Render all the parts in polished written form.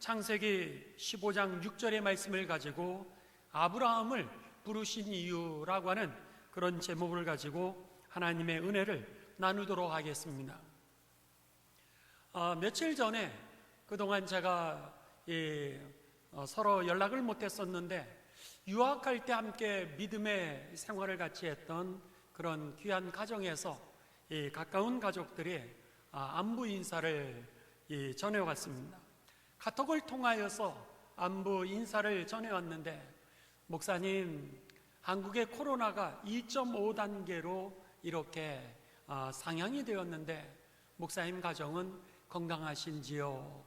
창세기 15장 6절의 말씀을 가지고 아브라함을 부르신 이유라고 하는 그런 제목을 가지고 하나님의 은혜를 나누도록 하겠습니다. 며칠 전에 그동안 제가 서로 연락을 못했었는데 유학할 때 함께 믿음의 생활을 같이 했던 그런 귀한 가정에서 가까운 가족들이 안부 인사를 전해왔습니다. 카톡을 통하여서 안부 인사를 전해왔는데, 목사님, 한국의 코로나가 2.5단계로 이렇게 상향이 되었는데 목사님 가정은 건강하신지요?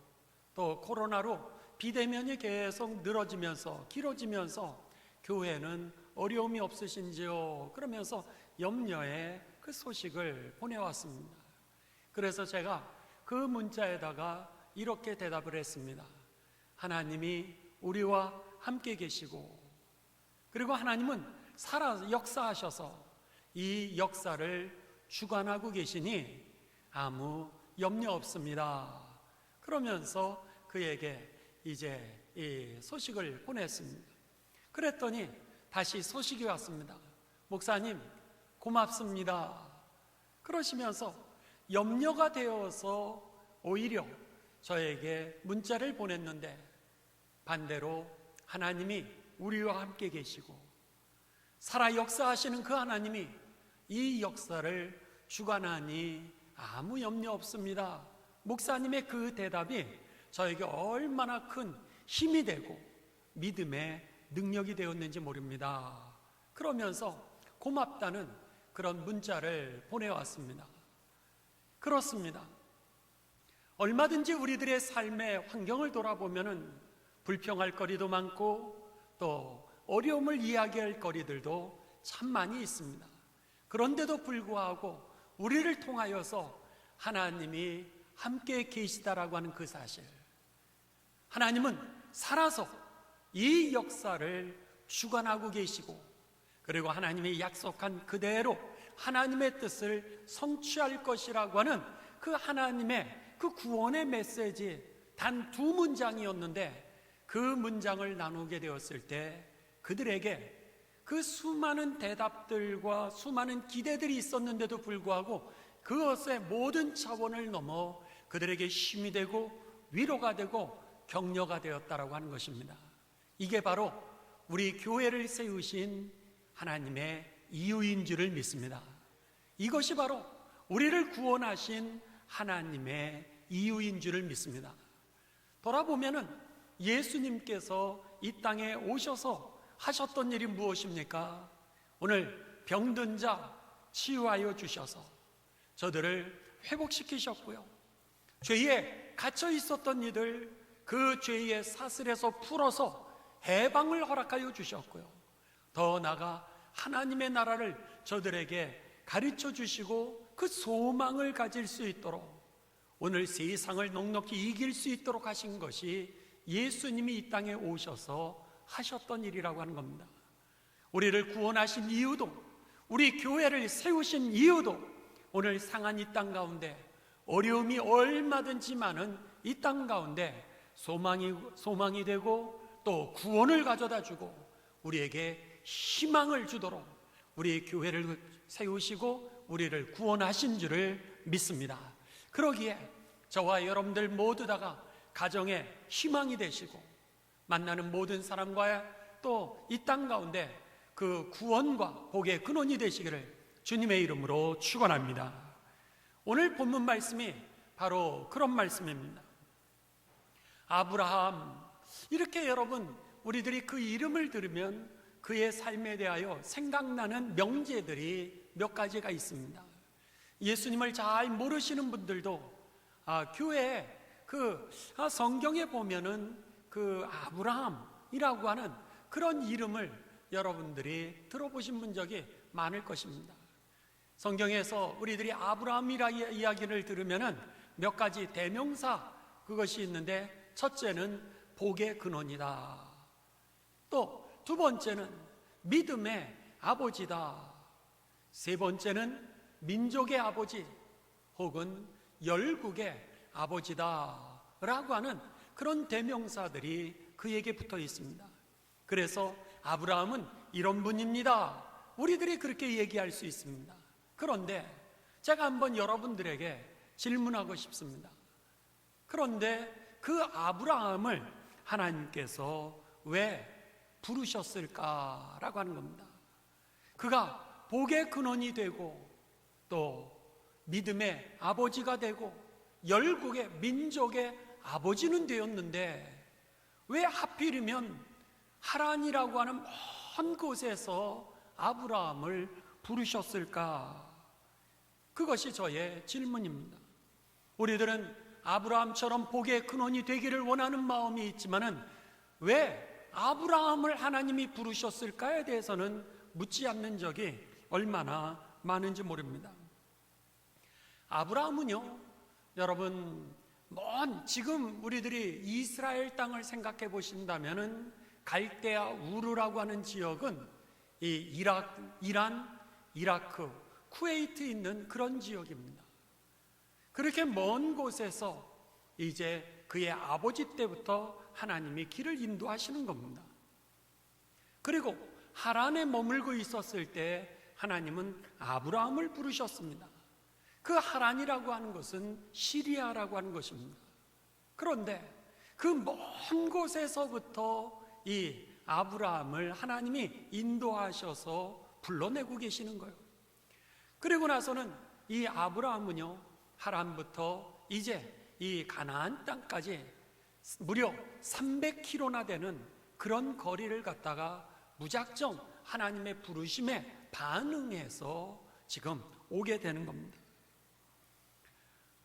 또 코로나로 비대면이 계속 늘어지면서 길어지면서 교회는 어려움이 없으신지요? 그러면서 염려의 그 소식을 보내왔습니다. 그래서 제가 그 문자에다가 이렇게 대답을 했습니다. 하나님이 우리와 함께 계시고, 그리고 하나님은 살아 역사하셔서 이 역사를 주관하고 계시니 아무 염려 없습니다. 그러면서 그에게 이제 이 소식을 보냈습니다. 그랬더니 다시 소식이 왔습니다. 목사님, 고맙습니다. 그러시면서 염려가 되어서 오히려 저에게 문자를 보냈는데, 반대로 하나님이 우리와 함께 계시고 살아 역사하시는 그 하나님이 이 역사를 주관하니 아무 염려 없습니다. 목사님의 그 대답이 저에게 얼마나 큰 힘이 되고 믿음의 능력이 되었는지 모릅니다. 그러면서 고맙다는 그런 문자를 보내왔습니다. 그렇습니다. 얼마든지 우리들의 삶의 환경을 돌아보면은 불평할 거리도 많고 또 어려움을 이야기할 거리들도 참 많이 있습니다. 그런데도 불구하고 우리를 통하여서 하나님이 함께 계시다라고 하는 그 사실, 하나님은 살아서 이 역사를 주관하고 계시고, 그리고 하나님이 약속한 그대로 하나님의 뜻을 성취할 것이라고 하는 그 하나님의 그 구원의 메시지 단 2문장이었는데, 그 문장을 나누게 되었을 때 그들에게 그 수많은 대답들과 수많은 기대들이 있었는데도 불구하고 그것의 모든 차원을 넘어 그들에게 힘이 되고 위로가 되고 격려가 되었다라고 하는 것입니다. 이게 바로 우리 교회를 세우신 하나님의 이유인 줄을 믿습니다. 이것이 바로 우리를 구원하신 하나님의 이유인 줄을 믿습니다. 돌아보면은 예수님께서 이 땅에 오셔서 하셨던 일이 무엇입니까? 오늘 병든 자 치유하여 주셔서 저들을 회복시키셨고요, 죄에 갇혀 있었던 이들 그 죄의 사슬에서 풀어서 해방을 허락하여 주셨고요, 더 나아가 하나님의 나라를 저들에게 가르쳐 주시고 그 소망을 가질 수 있도록, 오늘 세상을 넉넉히 이길 수 있도록 하신 것이 예수님이 이 땅에 오셔서 하셨던 일이라고 하는 겁니다. 우리를 구원하신 이유도, 우리 교회를 세우신 이유도, 오늘 상한 이 땅 가운데 어려움이 얼마든지 많은 이 땅 가운데 소망이 되고 또 구원을 가져다 주고 우리에게 희망을 주도록 우리 교회를 세우시고 우리를 구원하신 줄을 믿습니다. 그러기에 저와 여러분들 모두 다가 가정의 희망이 되시고 만나는 모든 사람과 또 이 땅 가운데 그 구원과 복의 근원이 되시기를 주님의 이름으로 축원합니다. 오늘 본문 말씀이 바로 그런 말씀입니다. 아브라함, 이렇게 여러분 우리들이 그 이름을 들으면 그의 삶에 대하여 생각나는 명제들이 몇 가지가 있습니다. 예수님을 잘 모르시는 분들도 교회에 성경에 보면은 그 아브라함이라고 하는 그런 이름을 여러분들이 들어보신 분 적이 많을 것입니다. 성경에서 우리들이 아브라함이라는 이야기를 들으면은 몇 가지 대명사 그것이 있는데, 첫째는 복의 근원이다. 또 두 번째는 믿음의 아버지다. 세 번째는 민족의 아버지 혹은 열국의 아버지다 라고 하는 그런 대명사들이 그에게 붙어 있습니다. 그래서 아브라함은 이런 분입니다. 우리들이 그렇게 얘기할 수 있습니다. 그런데 제가 한번 여러분들에게 질문하고 싶습니다. 그런데 그 아브라함을 하나님께서 왜 부르셨을까라고 하는 겁니다. 그가 복의 근원이 되고 또 믿음의 아버지가 되고 열국의 민족의 아버지는 되었는데 왜 하필이면 하란이라고 하는 먼 곳에서 아브라함을 부르셨을까? 그것이 저의 질문입니다. 우리들은 아브라함처럼 복의 근원이 되기를 원하는 마음이 있지만은 왜 아브라함을 하나님이 부르셨을까에 대해서는 묻지 않는 적이 얼마나 많은지 모릅니다. 아브라함은요, 여러분, 지금 우리들이 이스라엘 땅을 생각해 보신다면은 갈대아 우르라고 하는 지역은 이 이란, 이라크, 쿠웨이트 있는 그런 지역입니다. 그렇게 먼 곳에서 이제 그의 아버지 때부터 하나님이 길을 인도하시는 겁니다. 그리고 하란에 머물고 있었을 때 하나님은 아브라함을 부르셨습니다. 그 하란이라고 하는 것은 시리아라고 하는 것입니다. 그런데 그 먼 곳에서부터 이 아브라함을 하나님이 인도하셔서 불러내고 계시는 거예요. 그리고 나서는 이 아브라함은요, 하란부터 이제 이 가나안 땅까지 무려 300km나 되는 그런 거리를 갖다가 무작정 하나님의 부르심에 반응해서 지금 오게 되는 겁니다.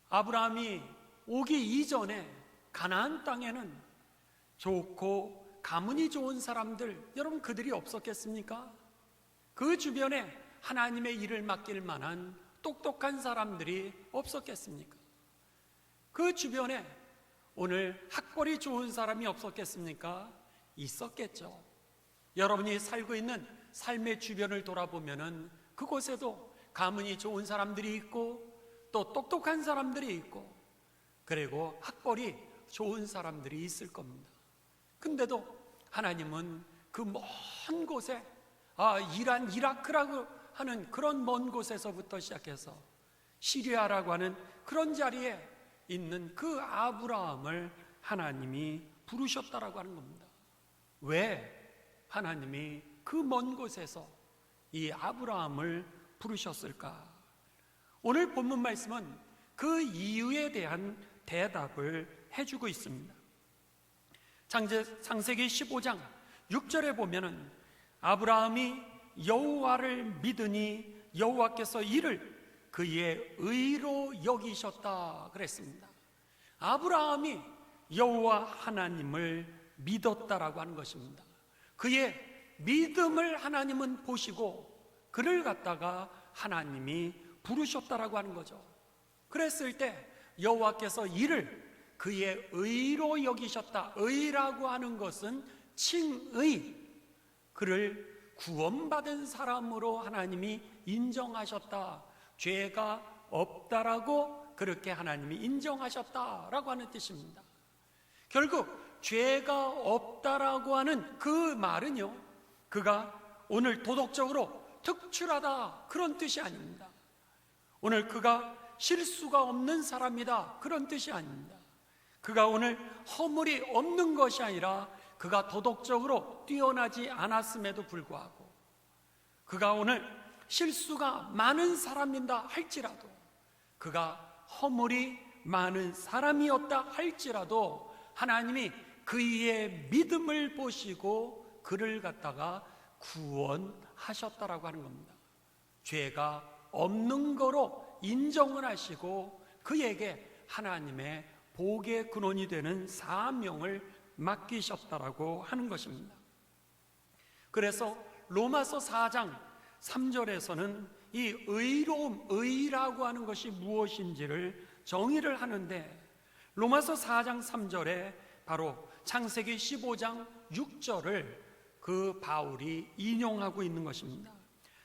아브라함이 오기 이전에 가나안 땅에는 좋고 가문이 좋은 사람들, 여러분 그들이 없었겠습니까? 그 주변에 하나님의 일을 맡길 만한 똑똑한 사람들이 없었겠습니까? 그 주변에 오늘 학벌이 좋은 사람이 없었겠습니까? 있었겠죠. 여러분이 살고 있는 삶의 주변을 돌아보면은 그곳에도 가문이 좋은 사람들이 있고 또 똑똑한 사람들이 있고 그리고 학벌이 좋은 사람들이 있을 겁니다. 근데도 하나님은 그 먼 곳에 이란, 이라크라고 하는 그런 먼 곳에서부터 시작해서 시리아라고 하는 그런 자리에 있는 그 아브라함을 하나님이 부르셨다라고 하는 겁니다. 왜 하나님이 그 먼 곳에서 이 아브라함을 부르셨을까? 오늘 본문 말씀은 그 이유에 대한 대답을 해주고 있습니다. 창세기 15장 6절에 보면은 아브라함이 여호와를 믿으니 여호와께서 이를 그의 의로 여기셨다 그랬습니다. 아브라함이 여호와 하나님을 믿었다라고 하는 것입니다. 그의 믿음을 하나님은 보시고 그를 갖다가 하나님이 부르셨다라고 하는 거죠. 그랬을 때 여호와께서 이를 그의 의로 여기셨다. 의라고 하는 것은 칭의, 그를 구원받은 사람으로 하나님이 인정하셨다. 죄가 없다라고 그렇게 하나님이 인정하셨다라고 하는 뜻입니다. 결국 죄가 없다라고 하는 그 말은요, 그가 오늘 도덕적으로 특출하다 그런 뜻이 아닙니다. 오늘 그가 실수가 없는 사람이다 그런 뜻이 아닙니다. 그가 오늘 허물이 없는 것이 아니라 그가 도덕적으로 뛰어나지 않았음에도 불구하고 그가 오늘 실수가 많은 사람이다 할지라도 그가 허물이 많은 사람이었다 할지라도 하나님이 그의 믿음을 보시고 그를 갖다가 구원하셨다라고 하는 겁니다. 죄가 없는 거로 인정을 하시고 그에게 하나님의 복의 근원이 되는 사명을 맡기셨다라고 하는 것입니다. 그래서 로마서 4장 3절에서는 이 의로움, 의라고 하는 것이 무엇인지를 정의를 하는데 로마서 4장 3절에 바로 창세기 15장 6절을 그 바울이 인용하고 있는 것입니다.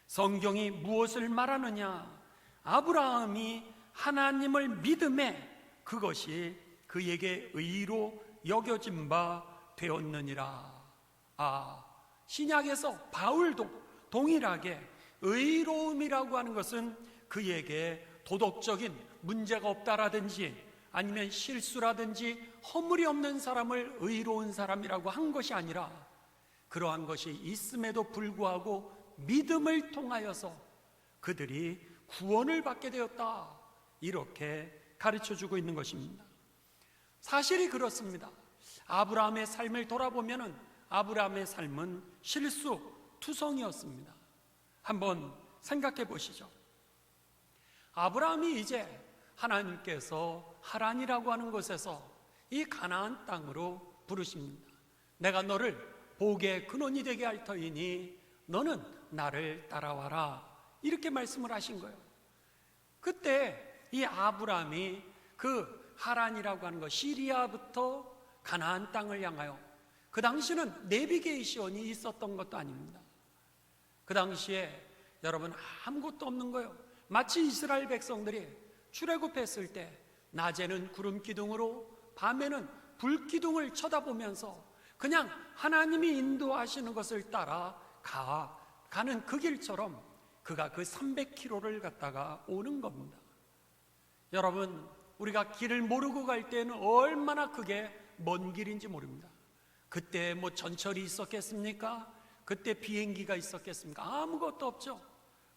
성경이 무엇을 말하느냐? 아브라함이 하나님을 믿음에 그것이 그에게 의로 여겨진 바 되었느니라. 신약에서 바울도 동일하게 의로움이라고 하는 것은 그에게 도덕적인 문제가 없다라든지 아니면 실수라든지 허물이 없는 사람을 의로운 사람이라고 한 것이 아니라 그러한 것이 있음에도 불구하고 믿음을 통하여서 그들이 구원을 받게 되었다, 이렇게 가르쳐주고 있는 것입니다. 사실이 그렇습니다. 아브라함의 삶을 돌아보면 아브라함의 삶은 실수투성이었습니다. 한번 생각해 보시죠. 아브라함이 이제 하나님께서 하란이라고 하는 곳에서 이 가나안 땅으로 부르십니다. 내가 너를 복의 근원이 되게 할 터이니 너는 나를 따라와라, 이렇게 말씀을 하신 거예요. 그때 이 아브라함이 그 하란이라고 하는 것, 시리아부터 가나안 땅을 향하여, 그 당시는 내비게이션이 있었던 것도 아닙니다. 그 당시에 여러분 아무것도 없는 거예요. 마치 이스라엘 백성들이 출애굽했을 때 낮에는 구름 기둥으로 밤에는 불 기둥을 쳐다보면서 그냥 하나님이 인도하시는 것을 따라 가는 그 길처럼 그가 그 300km를 갔다가 오는 겁니다. 여러분, 우리가 길을 모르고 갈 때는 얼마나 그게 먼 길인지 모릅니다. 그때 뭐 전철이 있었겠습니까? 그때 비행기가 있었겠습니까? 아무것도 없죠.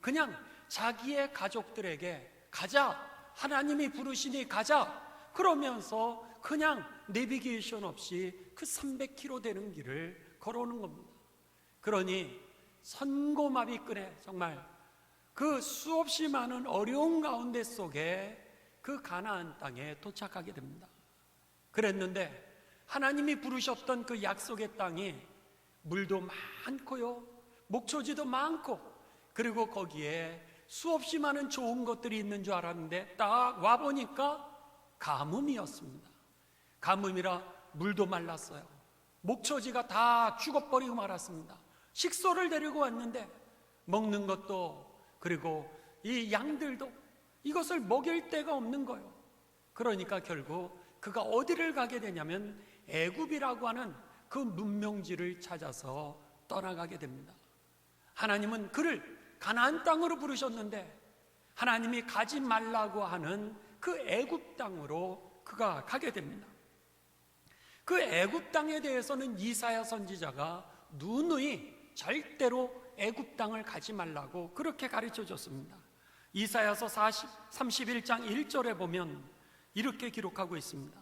그냥 자기의 가족들에게 가자, 하나님이 부르시니 가자, 그러면서 그냥 내비게이션 없이 그 300km 되는 길을 걸어오는 겁니다. 그러니 선고마비 끈에 정말 그 수없이 많은 어려운 가운데 속에 그 가나안 땅에 도착하게 됩니다. 그랬는데 하나님이 부르셨던 그 약속의 땅이 물도 많고요, 목초지도 많고, 그리고 거기에 수없이 많은 좋은 것들이 있는 줄 알았는데 딱 와보니까 가뭄이었습니다. 가뭄이라 물도 말랐어요. 목초지가 다 죽어버리고 말았습니다. 식소를 데리고 왔는데 먹는 것도, 그리고 이 양들도 이것을 먹일 데가 없는 거예요. 그러니까 결국 그가 어디를 가게 되냐면 애굽이라고 하는 그 문명지를 찾아서 떠나가게 됩니다. 하나님은 그를 가나안 땅으로 부르셨는데 하나님이 가지 말라고 하는 그 애굽 땅으로 그가 가게 됩니다. 그 애굽 땅에 대해서는 이사야 선지자가 누누이 절대로 애굽 땅을 가지 말라고 그렇게 가르쳐 줬습니다. 이사야서 31장 1절에 보면 이렇게 기록하고 있습니다.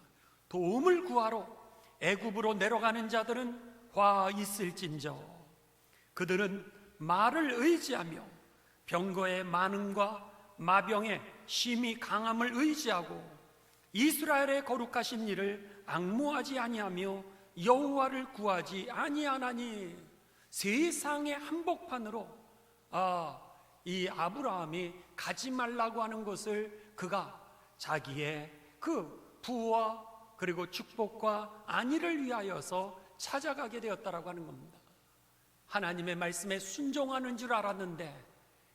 도움을 구하러 애굽으로 내려가는 자들은 화 있을진저, 그들은 말을 의지하며 병거의 많음과 마병의 심히 강함을 의지하고 이스라엘의 거룩하신 이를 앙모하지 아니하며 여호와를 구하지 아니하나니. 세상의 한복판으로 이 아브라함이 가지 말라고 하는 것을 그가 자기의 그 부와 그리고 축복과 안위를 위하여서 찾아가게 되었다라고 하는 겁니다. 하나님의 말씀에 순종하는 줄 알았는데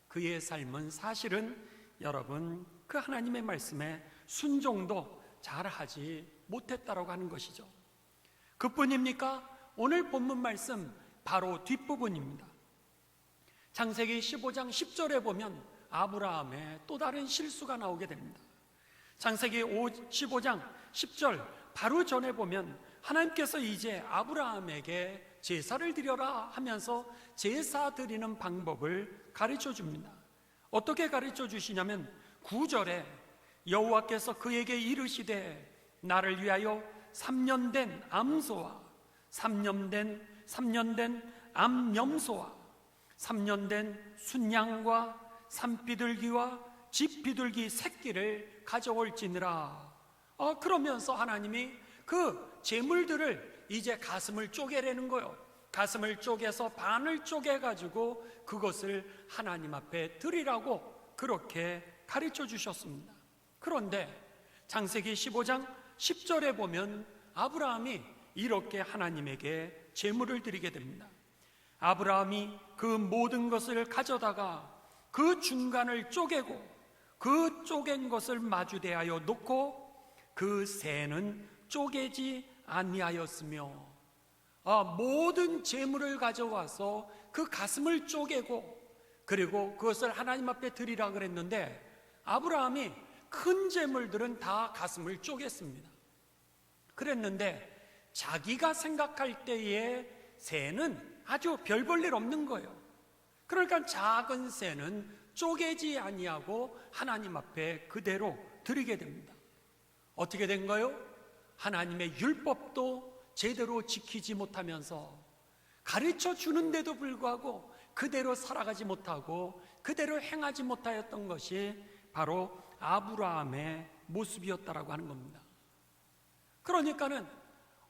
그의 삶은 사실은 여러분 그 하나님의 말씀에 순종도 잘하지 못했다라고 하는 것이죠. 그뿐입니까? 오늘 본문 말씀 바로 뒷부분입니다. 창세기 15장 10절에 보면 아브라함의 또 다른 실수가 나오게 됩니다. 창세기 15장 10절 바로 전에 보면 하나님께서 이제 아브라함에게 제사를 드려라 하면서 제사 드리는 방법을 가르쳐 줍니다. 어떻게 가르쳐 주시냐면 9절에 여호와께서 그에게 이르시되 나를 위하여 3년 된 암소와 3년 된 암염소와 3년 된 순양과 산비둘기와 집비둘기 새끼를 가져올지니라. 그러면서 하나님이 그 제물들을 이제 가슴을 쪼개라는 거예요. 가슴을 쪼개서 반을 쪼개가지고 그것을 하나님 앞에 드리라고 그렇게 가르쳐 주셨습니다. 그런데 창세기 15장 10절에 보면 아브라함이 이렇게 하나님에게 제물을 드리게 됩니다. 아브라함이 그 모든 것을 가져다가 그 중간을 쪼개고 그 쪼갠 것을 마주대하여 놓고 그 새는 쪼개지 아니하였으며 모든 재물을 가져와서 그 가슴을 쪼개고 그리고 그것을 하나님 앞에 드리라 그랬는데 아브라함이 큰 재물들은 다 가슴을 쪼갰습니다. 그랬는데 자기가 생각할 때의 새는 아주 별 볼 일 없는 거예요. 그러니까 작은 새는 쪼개지 아니하고 하나님 앞에 그대로 드리게 됩니다. 어떻게 된 거예요? 하나님의 율법도 제대로 지키지 못하면서 가르쳐 주는데도 불구하고 그대로 살아가지 못하고 그대로 행하지 못하였던 것이 바로 아브라함의 모습이었다라고 하는 겁니다. 그러니까는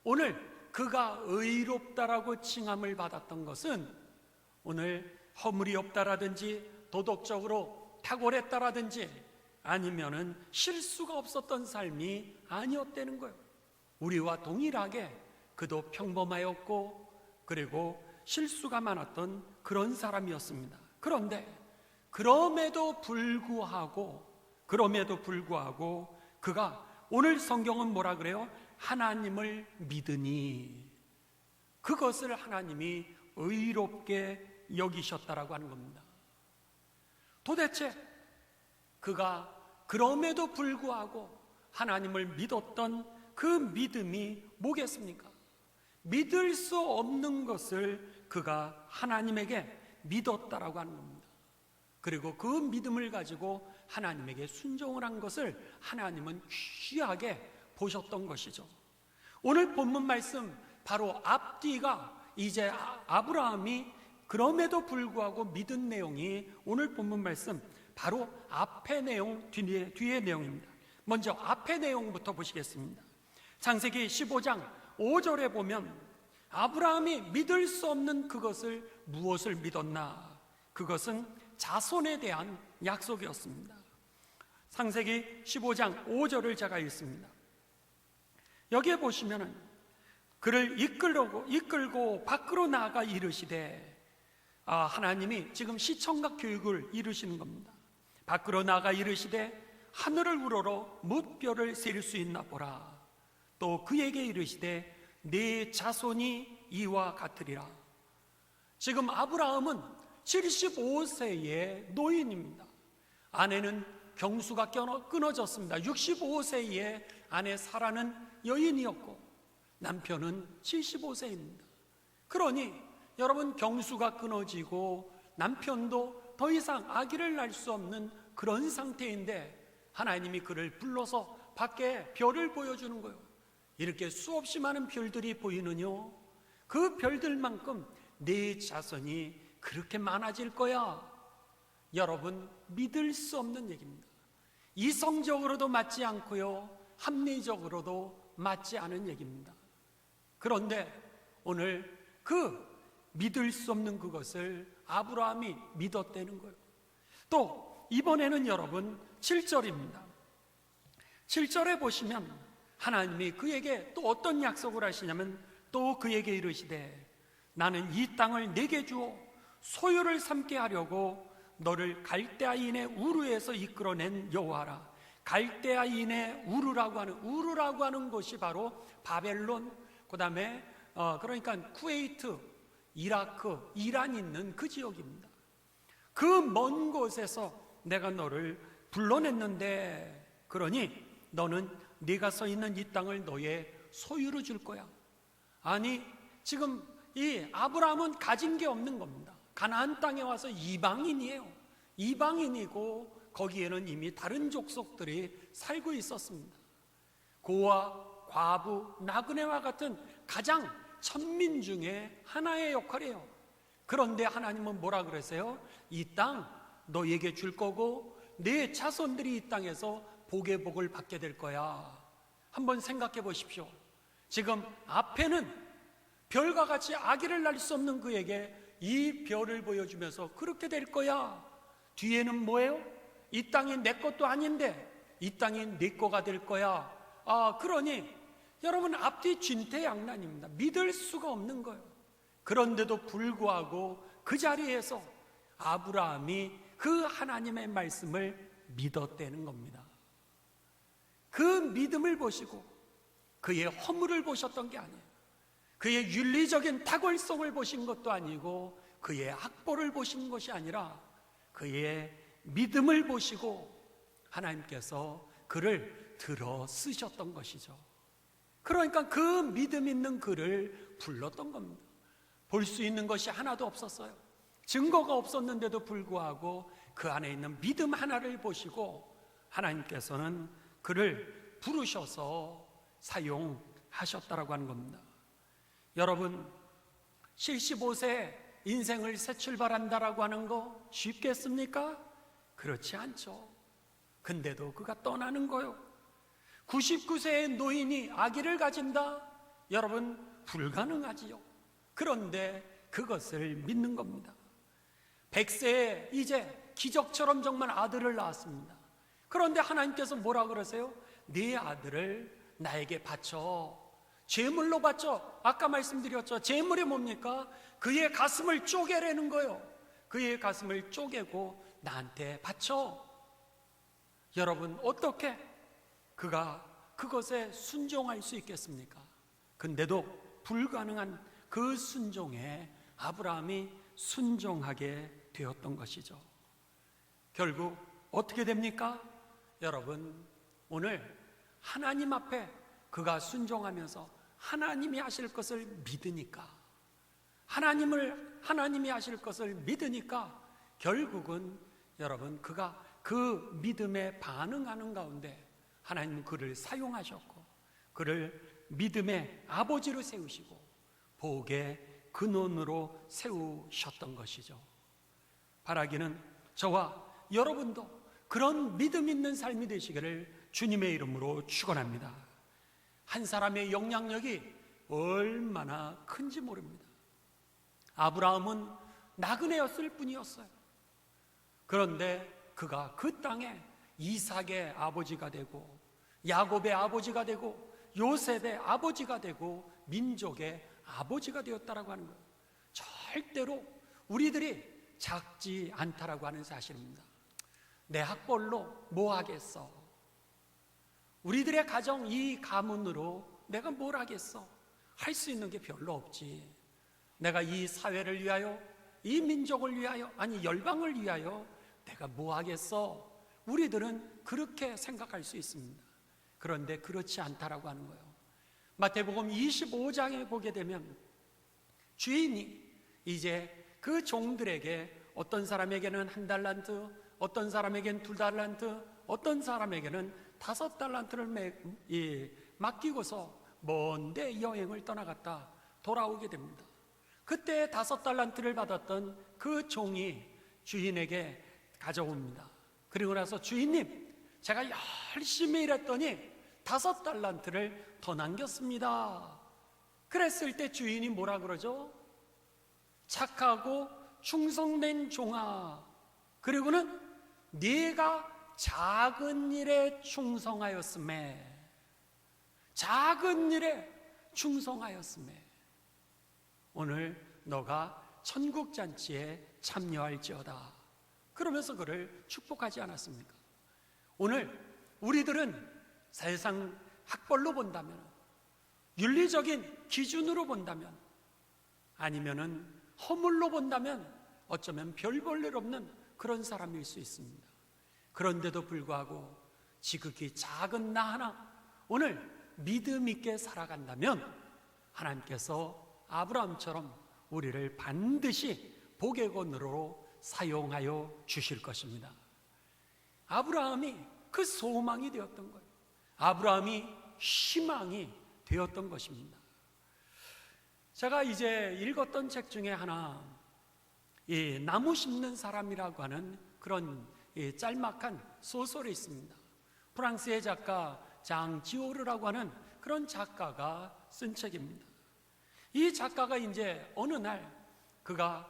오늘 그가 의롭다라고 칭함을 받았던 것은 오늘 허물이 없다라든지 도덕적으로 탁월했다라든지 아니면은 실수가 없었던 삶이 아니었다는 거예요. 우리와 동일하게 그도 평범하였고 그리고 실수가 많았던 그런 사람이었습니다. 그런데 그럼에도 불구하고 그가 오늘 성경은 뭐라 그래요? 하나님을 믿으니 그것을 하나님이 의롭게 여기셨다라고 하는 겁니다. 도대체 그가 그럼에도 불구하고 하나님을 믿었던 그 믿음이 뭐겠습니까? 믿을 수 없는 것을 그가 하나님에게 믿었다라고 하는 겁니다. 그리고 그 믿음을 가지고 하나님에게 순종을 한 것을 하나님은 귀하게 보셨던 것이죠. 오늘 본문 말씀 바로 앞뒤가 이제 아브라함이 그럼에도 불구하고 믿은 내용이 오늘 본문 말씀 바로 앞의 내용, 뒤의 내용입니다. 먼저 앞의 내용부터 보시겠습니다. 창세기 15장 5절에 보면 아브라함이 믿을 수 없는 그것을 무엇을 믿었나? 그것은 자손에 대한 약속이었습니다. 창세기 15장 5절을 제가 읽습니다. 여기에 보시면은 그를 이끌고 밖으로 나아가 이르시되 하나님이 지금 시청각 교육을 이루시는 겁니다. 밖으로 나아가 이르시되 하늘을 우러러 뭇별을 셀 수 있나 보라. 또 그에게 이르시되 네 자손이 이와 같으리라. 지금 아브라함은 75세의 노인입니다. 아내는 경수가 끊어졌습니다. 65세의 아내 사라는 여인이었고 남편은 75세입니다. 그러니 여러분 경수가 끊어지고 남편도 더 이상 아기를 낳을 수 없는 그런 상태인데 하나님이 그를 불러서 밖에 별을 보여주는 거예요. 이렇게 수없이 많은 별들이 보이느뇨? 그 별들만큼 네 자손이 그렇게 많아질 거야. 여러분 믿을 수 없는 얘기입니다. 이성적으로도 맞지 않고요, 합리적으로도 맞지 않은 얘기입니다. 그런데 오늘 그 믿을 수 없는 그것을 아브라함이 믿었다는 거예요. 또 이번에는 여러분 7절입니다. 7절에 보시면 하나님이 그에게 또 어떤 약속을 하시냐면 또 그에게 이르시되 나는 이 땅을 내게 주어 소유를 삼게 하려고 너를 갈대아인의 우르에서 이끌어낸 여호와라. 갈대아인의 우르라고 하는 곳이 바로 바벨론, 그 다음에 그러니까 쿠웨이트, 이라크, 이란 있는 그 지역입니다. 그 먼 곳에서 내가 너를 불러냈는데 그러니 너는 네가 서 있는 이 땅을 너의 소유로 줄 거야. 아니 지금 이 아브라함은 가진 게 없는 겁니다. 가나안 땅에 와서 이방인이에요. 이방인이고 거기에는 이미 다른 족속들이 살고 있었습니다. 고아, 과부, 나그네와 같은 가장 천민 중에 하나의 역할이에요. 그런데 하나님은 뭐라 그러세요? 이 땅 너에게 줄 거고 내 자손들이 이 땅에서 복의 복을 받게 될 거야. 한번 생각해 보십시오. 지금 앞에는 별과 같이 아기를 낳을 수 없는 그에게 이 별을 보여주면서 그렇게 될 거야. 뒤에는 뭐예요? 이 땅이 내 것도 아닌데 이 땅이 네 거가 될 거야. 그러니 여러분 앞뒤 진퇴양난입니다. 믿을 수가 없는 거예요. 그런데도 불구하고 그 자리에서 아브라함이 그 하나님의 말씀을 믿었다는 겁니다. 그 믿음을 보시고 그의 허물을 보셨던 게 아니에요. 그의 윤리적인 탁월성을 보신 것도 아니고 그의 악보를 보신 것이 아니라 그의 믿음을 보시고 하나님께서 그를 들어 쓰셨던 것이죠. 그러니까 그 믿음 있는 그를 불렀던 겁니다. 볼 수 있는 것이 하나도 없었어요. 증거가 없었는데도 불구하고 그 안에 있는 믿음 하나를 보시고 하나님께서는 그를 부르셔서 사용하셨다라고 하는 겁니다. 여러분, 75세 인생을 새 출발한다라고 하는 거 쉽겠습니까? 그렇지 않죠. 근데도 그가 떠나는 거요. 99세의 노인이 아기를 가진다? 여러분, 불가능하지요. 그런데 그것을 믿는 겁니다. 100세에 이제 기적처럼 정말 아들을 낳았습니다. 그런데 하나님께서 뭐라 그러세요? 네 아들을 나에게 바쳐. 제물로 바쳐. 아까 말씀드렸죠. 제물이 뭡니까? 그의 가슴을 쪼개라는 거예요. 그의 가슴을 쪼개고 나한테 바쳐. 여러분, 어떻게 그가 그것에 순종할 수 있겠습니까? 근데도 불가능한 그 순종에 아브라함이 순종하게 되었던 것이죠. 결국 어떻게 됩니까? 여러분, 오늘 하나님 앞에 그가 순종하면서 하나님이 하실 것을 믿으니까, 하나님이 하실 것을 믿으니까 결국은 여러분, 그가 그 믿음에 반응하는 가운데 하나님은 그를 사용하셨고 그를 믿음의 아버지로 세우시고 복의 근원으로 세우셨던 것이죠. 바라기는 저와 여러분도 그런 믿음 있는 삶이 되시기를 주님의 이름으로 축원합니다. 한 사람의 영향력이 얼마나 큰지 모릅니다. 아브라함은 나그네였을 뿐이었어요. 그런데 그가 그 땅에 이삭의 아버지가 되고 야곱의 아버지가 되고 요셉의 아버지가 되고 민족의 아버지가 되었다라고 하는 거예요. 절대로 우리들이 작지 않다라고 하는 사실입니다. 내 학벌로 뭐 하겠어? 우리들의 가정 이 가문으로 내가 뭘 하겠어? 할 수 있는 게 별로 없지. 내가 이 사회를 위하여, 이 민족을 위하여, 아니 열방을 위하여 내가 뭐 하겠어? 우리들은 그렇게 생각할 수 있습니다. 그런데 그렇지 않다라고 하는 거예요. 마태복음 25장에 보게 되면 주인이 이제 그 종들에게 어떤 사람에게는 1달란트, 어떤 사람에게는 2달란트, 어떤 사람에게는 5달란트를 맡기고서 먼데 여행을 떠나갔다 돌아오게 됩니다. 그때 5달란트를 받았던 그 종이 주인에게 가져옵니다. 그리고 나서 주인님, 제가 열심히 일했더니 5달란트를 더 남겼습니다. 그랬을 때 주인이 뭐라 그러죠? 착하고 충성된 종아, 그리고는 네가 작은 일에 충성하였음에, 작은 일에 충성하였음에 오늘 너가 천국잔치에 참여할지어다. 그러면서 그를 축복하지 않았습니까? 오늘 우리들은 세상 학벌로 본다면, 윤리적인 기준으로 본다면, 아니면은 허물로 본다면 어쩌면 별 볼 일 없는 그런 사람일 수 있습니다. 그런데도 불구하고 지극히 작은 나 하나 오늘 믿음 있게 살아간다면 하나님께서 아브라함처럼 우리를 반드시 복의 권으로 사용하여 주실 것입니다. 아브라함이 그 소망이 되었던 거예요. 아브라함이 희망이 되었던 것입니다. 제가 이제 읽었던 책 중에 하나, 이 나무 심는 사람이라고 하는 그런 짤막한 소설이 있습니다. 프랑스의 작가 장 지오르라고 하는 그런 작가가 쓴 책입니다. 이 작가가 이제 어느 날 그가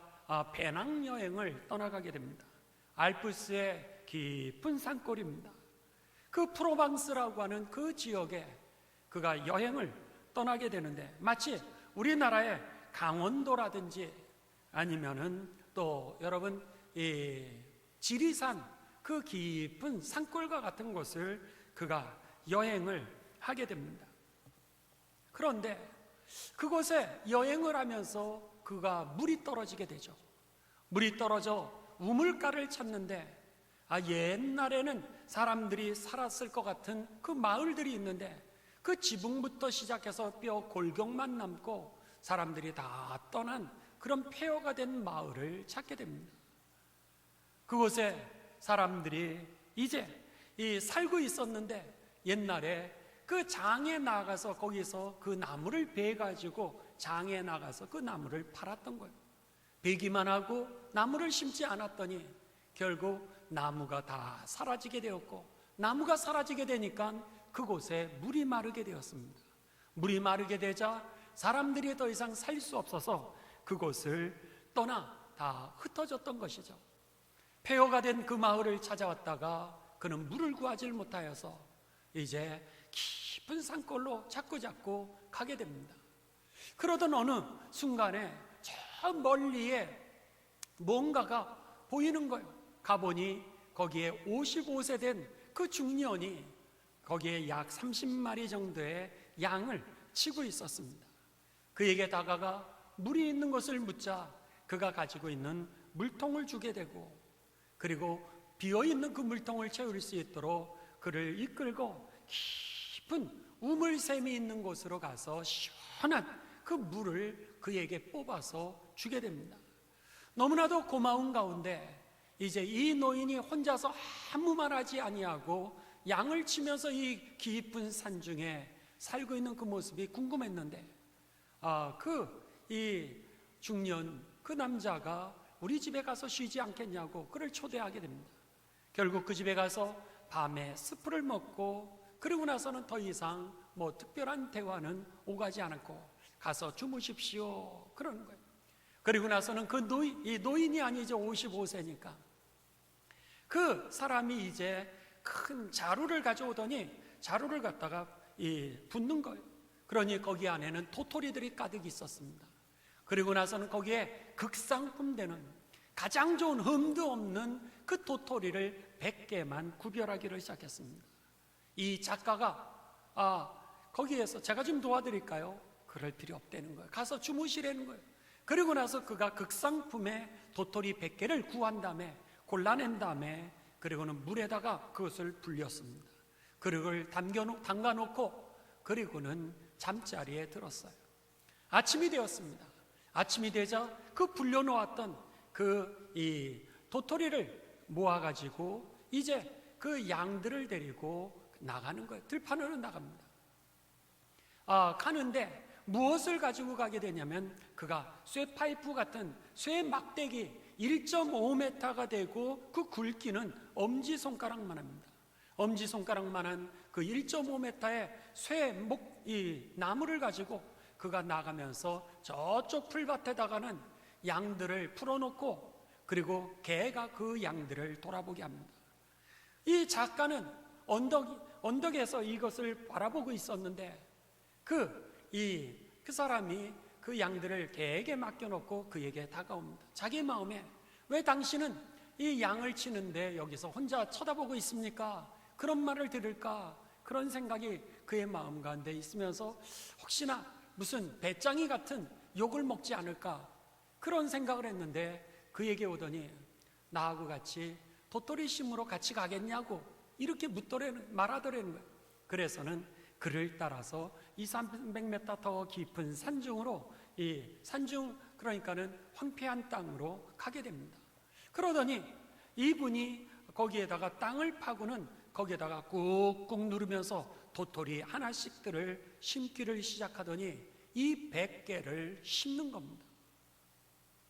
배낭여행을 떠나가게 됩니다. 알프스의 깊은 산골입니다. 그 프로방스라고 하는 그 지역에 그가 여행을 떠나게 되는데, 마치 우리나라의 강원도라든지 아니면은 또 여러분 이 지리산 그 깊은 산골과 같은 곳을 그가 여행을 하게 됩니다. 그런데 그곳에 여행을 하면서 그가 물이 떨어지게 되죠. 물이 떨어져 우물가를 찾는데 옛날에는 사람들이 살았을 것 같은 그 마을들이 있는데 그 지붕부터 시작해서 뼈 골격만 남고 사람들이 다 떠난 그런 폐허가 된 마을을 찾게 됩니다. 그곳에 사람들이 이제 살고 있었는데 옛날에 그 장에 나가서 거기서 그 나무를 베가지고 장에 나가서 그 나무를 팔았던 거예요. 베기만 하고 나무를 심지 않았더니 결국 나무가 다 사라지게 되었고, 나무가 사라지게 되니까 그곳에 물이 마르게 되었습니다. 물이 마르게 되자 사람들이 더 이상 살 수 없어서 그곳을 떠나 다 흩어졌던 것이죠. 폐허가 된 그 마을을 찾아왔다가 그는 물을 구하지 못하여서 이제 깊은 산골로 자꾸 가게 됩니다. 그러던 어느 순간에 저 멀리에 뭔가가 보이는 거예요. 가보니 거기에 55세 된 그 중년이 거기에 약 30마리 정도의 양을 치고 있었습니다. 그에게 다가가 물이 있는 것을 묻자 그가 가지고 있는 물통을 주게 되고, 그리고 비어있는 그 물통을 채울 수 있도록 그를 이끌고 깊은 우물샘이 있는 곳으로 가서 시원한 그 물을 그에게 뽑아서 주게 됩니다. 너무나도 고마운 가운데 이제 이 노인이 혼자서 아무 말 하지 아니하고 양을 치면서 이 깊은 산중에 살고 있는 그 모습이 궁금했는데 이 중년 그 남자가 우리 집에 가서 쉬지 않겠냐고 그를 초대하게 됩니다. 결국 그 집에 가서 밤에 스프를 먹고, 그리고 나서는 더 이상 특별한 대화는 오가지 않았고 가서 주무십시오 그러는 거예요. 그리고 나서는 이 노인이 아니죠. 55세니까 그 사람이 이제 큰 자루를 가져오더니 자루를 갖다가 붓는 거예요. 그러니 거기 안에는 도토리들이 가득 있었습니다. 그리고 나서는 거기에 극상품 되는 가장 좋은 흠도 없는 그 도토리를 100개만 구별하기를 시작했습니다. 이 작가가 거기에서 제가 좀 도와드릴까요? 그럴 필요 없다는 거예요. 가서 주무시라는 거예요. 그리고 나서 그가 극상품의 도토리 100개를 구한 다음에 골라낸 다음에 그리고는 물에다가 그것을 불렸습니다. 그리고 그걸 담가놓고 그리고는 잠자리에 들었어요. 아침이 되었습니다. 아침이 되자 그 불려놓았던 이 도토리를 모아가지고 이제 그 양들을 데리고 나가는 거예요. 들판으로 나갑니다. 가는데 무엇을 가지고 가게 되냐면 그가 쇠파이프 같은 쇠 막대기 1.5m가 되고 그 굵기는 엄지손가락만 합니다. 엄지손가락만한 그 1.5m의 이 나무를 가지고 그가 나가면서 저쪽 풀밭에다가는 양들을 풀어놓고 그리고 개가 그 양들을 돌아보게 합니다. 이 작가는 언덕에서 이것을 바라보고 있었는데 그 사람이 그 양들을 개에게 맡겨놓고 그에게 다가옵니다. 자기 마음에 왜 당신은 이 양을 치는데 여기서 혼자 쳐다보고 있습니까? 그런 말을 들을까? 그런 생각이 그의 마음 가운데 있으면서 혹시나 무슨 배짱이 같은 욕을 먹지 않을까? 그런 생각을 했는데 그에게 오더니 나하고 같이 도토리 심으러 같이 가겠냐고 이렇게 말하더라는 거예요. 그래서는 그를 따라서 200~300m 더 깊은 산중으로 산중 그러니까는 황폐한 땅으로 가게 됩니다. 그러더니 이분이 거기에다가 땅을 파고는 거기에다가 꾹꾹 누르면서 도토리 하나씩들을 심기를 시작하더니 이 100개를 심는 겁니다.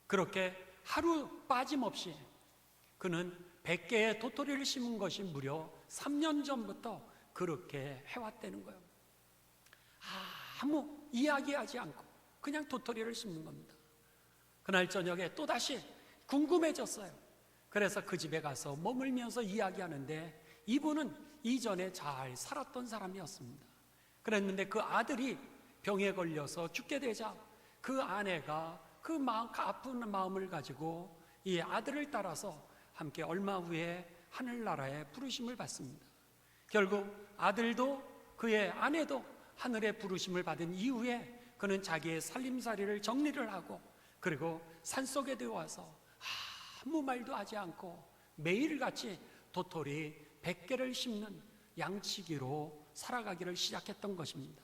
그렇게 하루 빠짐없이 그는 100개의 도토리를 심은 것이 무려 3년 전부터 그렇게 해왔다는 거예요. 아무 이야기하지 않고 그냥 도토리를 심는 겁니다. 그날 저녁에 또다시 궁금해졌어요. 그래서 그 집에 가서 머물면서 이야기하는데 이분은 이전에 잘 살았던 사람이었습니다. 그랬는데 그 아들이 병에 걸려서 죽게 되자 그 아내가 그 아픈 마음을 가지고 이 아들을 따라서 함께 얼마 후에 하늘나라에 부르심을 받습니다. 결국 아들도 그의 아내도 하늘의 부르심을 받은 이후에 그는 자기의 살림살이를 정리를 하고 그리고 산속에 들어와서 아무 말도 하지 않고 매일같이 도토리 100개를 심는 양치기로 살아가기를 시작했던 것입니다.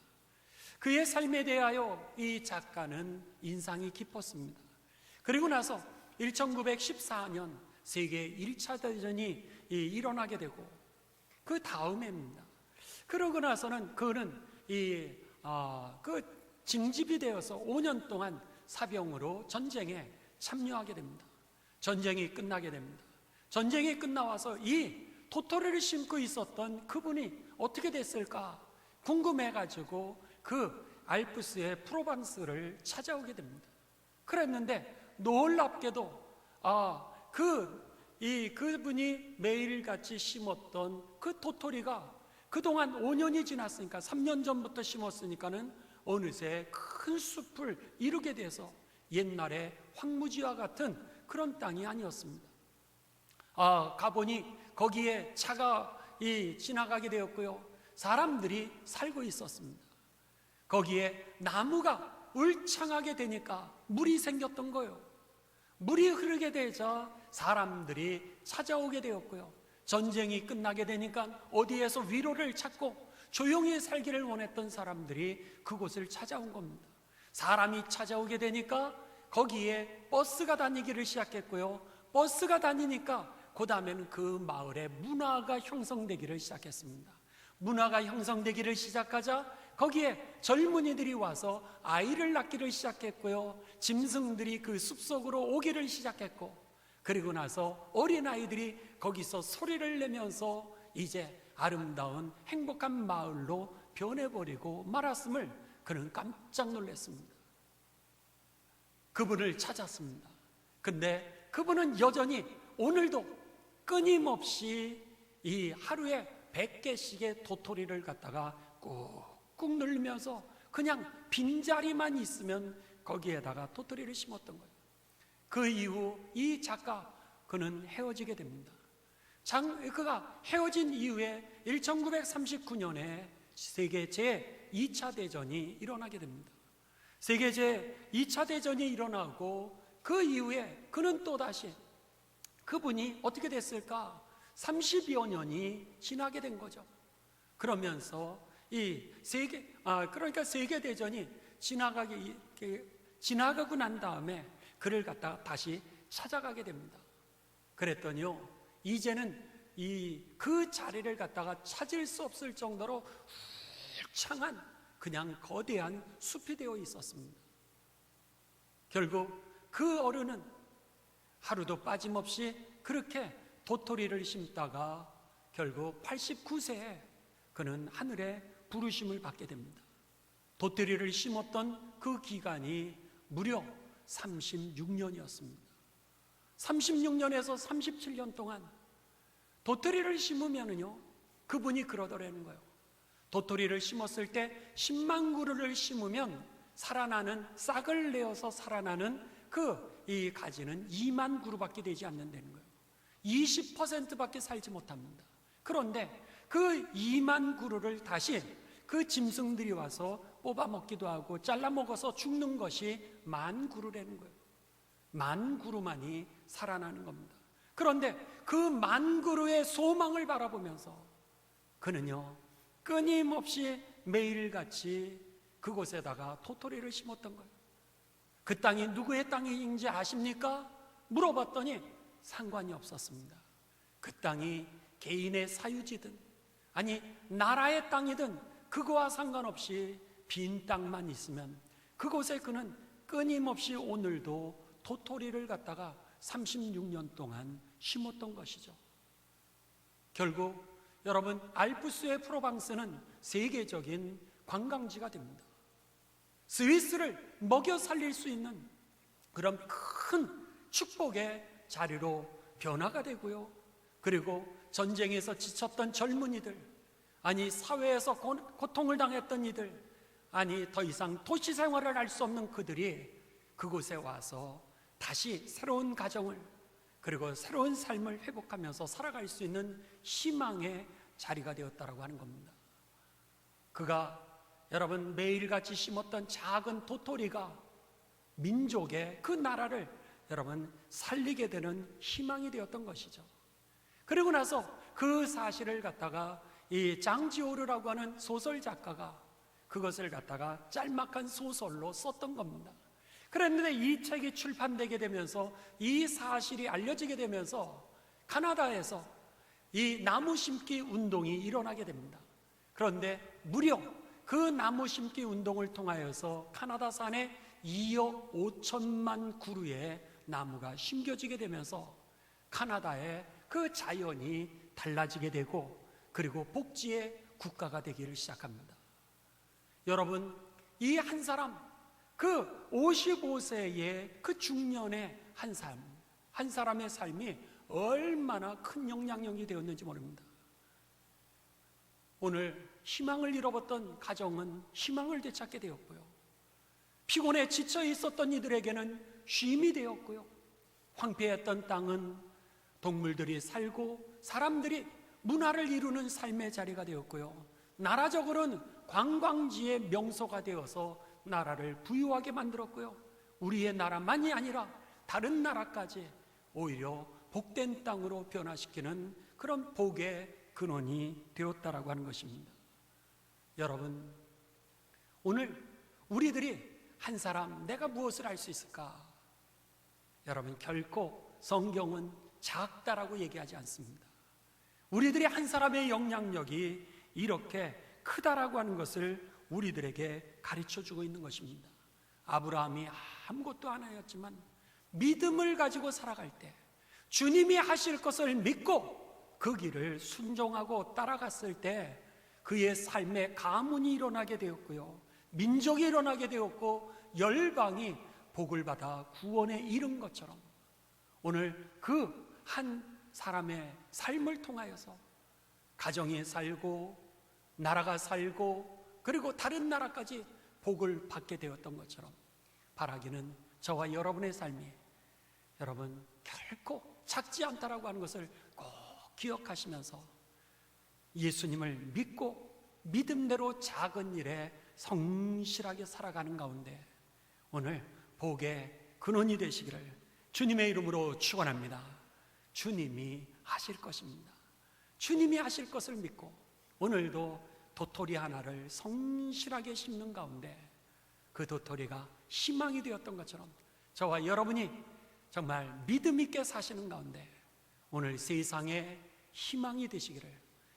그의 삶에 대하여 이 작가는 인상이 깊었습니다. 그리고 나서 1914년 세계 1차 대전이 일어나게 되고 그 다음에입니다. 그러고 나서는 그는 징집이 되어서 5년 동안 사병으로 전쟁에 참여하게 됩니다. 전쟁이 끝나게 됩니다. 전쟁이 끝나와서 이 도토리를 심고 있었던 그분이 어떻게 됐을까 궁금해가지고 그 알프스의 프로방스를 찾아오게 됩니다. 그랬는데 놀랍게도 그분이 매일같이 심었던 그 도토리가 그동안 5년이 지났으니까 3년 전부터 심었으니까는 어느새 큰 숲을 이루게 돼서 옛날에 황무지와 같은 그런 땅이 아니었습니다. 가보니 거기에 차가 지나가게 되었고요. 사람들이 살고 있었습니다. 거기에 나무가 울창하게 되니까 물이 생겼던 거예요. 물이 흐르게 되자 사람들이 찾아오게 되었고요. 전쟁이 끝나게 되니까 어디에서 위로를 찾고 조용히 살기를 원했던 사람들이 그곳을 찾아온 겁니다. 사람이 찾아오게 되니까 거기에 버스가 다니기를 시작했고요. 버스가 다니니까 그 다음에는 그 마을에 문화가 형성되기를 시작했습니다. 문화가 형성되기를 시작하자 거기에 젊은이들이 와서 아이를 낳기를 시작했고요. 짐승들이 그 숲속으로 오기를 시작했고, 그리고 나서 어린아이들이 거기서 소리를 내면서 이제 아름다운 행복한 마을로 변해버리고 말았음을 그는 깜짝 놀랐습니다. 그분을 찾았습니다. 근데 그분은 여전히 오늘도 끊임없이 이 하루에 100개씩의 도토리를 갖다가 꾹꾹 눌면서 그냥 빈자리만 있으면 거기에다가 도토리를 심었던 거예요. 그 이후 이 작가 그는 헤어지게 됩니다. 그가 헤어진 이후에 1939년에 세계 제2차 대전이 일어나게 됩니다. 세계 제2차 대전이 일어나고 그 이후에 그는 또다시 그분이 어떻게 됐을까? 30여 년이 지나게 된 거죠. 그러면서 그러니까 세계 대전이 지나가고 난 다음에 그를 갖다가 다시 찾아가게 됩니다. 그랬더니요, 이제는 그 자리를 갖다가 찾을 수 없을 정도로 울창한 그냥 거대한 숲이 되어 있었습니다. 결국 그 어른은 하루도 빠짐없이 그렇게 도토리를 심다가 결국 89세에 그는 하늘의 부르심을 받게 됩니다. 도토리를 심었던 그 기간이 무려 36년이었습니다. 36년에서 37년 동안 도토리를 심으면은요, 그분이 그러더라는 거예요. 도토리를 심었을 때 10만 그루를 심으면 살아나는, 싹을 내어서 살아나는 이 가지는 2만 그루밖에 되지 않는다는 거예요. 20%밖에 살지 못합니다. 그런데 그 2만 그루를 다시 그 짐승들이 와서 뽑아 먹기도 하고 잘라 먹어서 죽는 것이 1만 그루라는 거예요. 1만 그루만이 살아나는 겁니다. 그런데 그 1만 그루의 소망을 바라보면서 그는요, 끊임없이 매일같이 그곳에다가 도토리를 심었던 거예요. 그 땅이 누구의 땅인지 아십니까? 물어봤더니 상관이 없었습니다. 그 땅이 개인의 사유지든 아니 나라의 땅이든 그거와 상관없이 빈 땅만 있으면 그곳에 그는 끊임없이 오늘도 도토리를 갖다가 36년 동안 심었던 것이죠. 결국 여러분, 알프스의 프로방스는 세계적인 관광지가 됩니다. 스위스를 먹여 살릴 수 있는 그런 큰 축복의 자리로 변화가 되고요. 그리고 전쟁에서 지쳤던 젊은이들, 아니 사회에서 고통을 당했던 이들, 아니 더 이상 도시 생활을 할 수 없는 그들이 그곳에 와서 다시 새로운 가정을, 그리고 새로운 삶을 회복하면서 살아갈 수 있는 희망의 자리가 되었다라고 하는 겁니다. 그가 여러분, 매일같이 심었던 작은 도토리가 민족의 그 나라를 여러분 살리게 되는 희망이 되었던 것이죠. 그리고 나서 그 사실을 갖다가 이 장지오르라고 하는 소설 작가가 그것을 갖다가 짤막한 소설로 썼던 겁니다. 그랬는데 이 책이 출판되게 되면서 이 사실이 알려지게 되면서 카나다에서 이 나무 심기 운동이 일어나게 됩니다. 그런데 무려 그 나무 심기 운동을 통하여서 카나다산에 2억 5천만 그루의 나무가 심겨지게 되면서 카나다의 그 자연이 달라지게 되고 그리고 복지의 국가가 되기를 시작합니다. 여러분, 이 한 사람, 그 55세의 그 중년의 한 사람의 삶이 얼마나 큰 영향력이 되었는지 모릅니다. 오늘 희망을 잃어버렸던 가정은 희망을 되찾게 되었고요. 피곤해 지쳐 있었던 이들에게는 쉼이 되었고요. 황폐했던 땅은 동물들이 살고 사람들이 문화를 이루는 삶의 자리가 되었고요. 나라적으로는 관광지의 명소가 되어서 나라를 부유하게 만들었고요. 우리의 나라만이 아니라 다른 나라까지 오히려 복된 땅으로 변화시키는 그런 복의 근원이 되었다라고 하는 것입니다. 여러분, 오늘 우리들이 한 사람 내가 무엇을 할 수 있을까? 여러분, 결코 성경은 작다라고 얘기하지 않습니다. 우리들이 한 사람의 영향력이 이렇게 크다라고 하는 것을 우리들에게 가르쳐주고 있는 것입니다. 아브라함이 아무것도 안 하였지만 믿음을 가지고 살아갈 때 주님이 하실 것을 믿고 그 길을 순종하고 따라갔을 때 그의 삶에 가문이 일어나게 되었고요, 민족이 일어나게 되었고 열방이 복을 받아 구원에 이른 것처럼 오늘 그 한 사람의 삶을 통하여서 가정이 살고 나라가 살고 그리고 다른 나라까지 복을 받게 되었던 것처럼 바라기는 저와 여러분의 삶이 여러분 결코 작지 않다라고 하는 것을 꼭 기억하시면서 예수님을 믿고 믿음대로 작은 일에 성실하게 살아가는 가운데 오늘 복의 근원이 되시기를 주님의 이름으로 축원합니다. 주님이 하실 것입니다. 주님이 하실 것을 믿고 오늘도 도토리 하나를 성실하게 심는 가운데 그 도토리가 희망이 되었던 것처럼 저와 여러분이 정말 믿음 있게 사시는 가운데 오늘 세상에 희망이 되시기를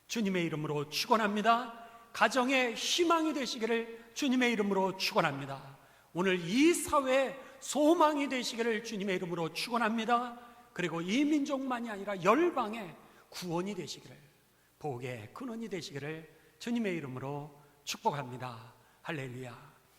주님의 이름으로 축원합니다. 가정의 희망이 되시기를 주님의 이름으로 축원합니다. 오늘 이 사회의 소망이 되시기를 주님의 이름으로 축원합니다. 그리고 이 민족만이 아니라 열방의 구원이 되시기를 복의 근원이 되시기를 주님의 이름으로 축복합니다. 할렐루야.